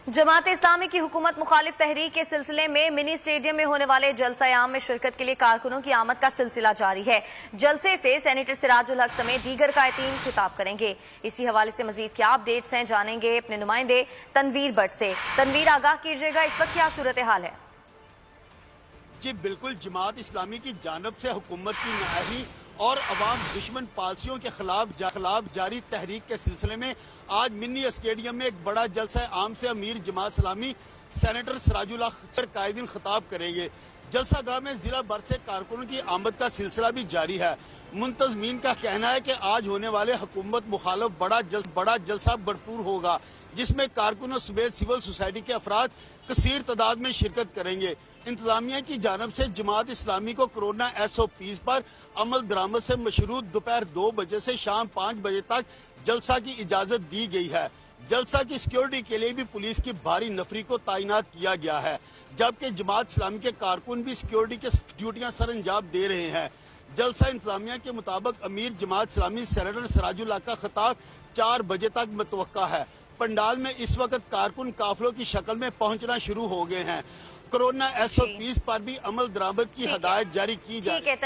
जमात इस्लामी की हुकूमत मुखालिफ तहरीक के सिलसिले में मिनी स्टेडियम में होने वाले जलसा-ए-आम में शिरकत के लिए कारकुनों की आमद का सिलसिला जारी है। जलसे से सेनेटर सिराजुल हक समेत दीगर कायदीन खिताब करेंगे। इसी हवाले से मजीद क्या अपडेट्स हैं जानेंगे अपने नुमाइंदे तनवीर भट्ट से। तनवीर, आगाह कीजिएगा, इस वक्त क्या सूरत हाल है? जी बिल्कुल, जमात इस्लामी की जानब से हुकूमत की नाअहली और अवाम दुश्मन पॉलिसियों के खिलाफ जारी तहरीक के सिलसिले में आज मिनी स्टेडियम में एक बड़ा जलसा आम से अमीर जमात इस्लामी सेनेटर सिराजुल हक कायदीन खिताब करेंगे। जलसा गाह में जिला भर से कारकुनों की आमद का सिलसिला भी जारी है। मुंतजमीन का कहना है कि आज होने वाले हुकूमत मुखालिफ बड़ा जलसा भरपूर होगा, जिसमें कारकुनों समेत सिविल सोसाइटी के अफराद कसीर तादाद में शिरकत करेंगे। इंतजामिया की जानब से जमात इस्लामी को कोरोना SOPs पर अमल दरामद से मशरूत दोपहर 2 बजे से शाम 5 बजे तक जलसा की इजाजत दी गई है। जलसा की सिक्योरिटी के लिए भी पुलिस की भारी नफरी को तैनात किया गया है, जबकि जमात इस्लामी के कारकुन भी सिक्योरिटी की ड्यूटियां सर अंजाम दे रहे हैं। जलसा इंतजामिया के मुताबिक अमीर जमात इस्लामी सेनेटर सिराजुल हक का खिताब 4 बजे तक मुतवक्का है। पंडाल में इस वक्त कारकुन काफिलों की शक्ल में पहुंचना शुरू हो गए हैं। कोरोना SOPs पर भी अमल दरामद की हदायत जारी की जा रही है।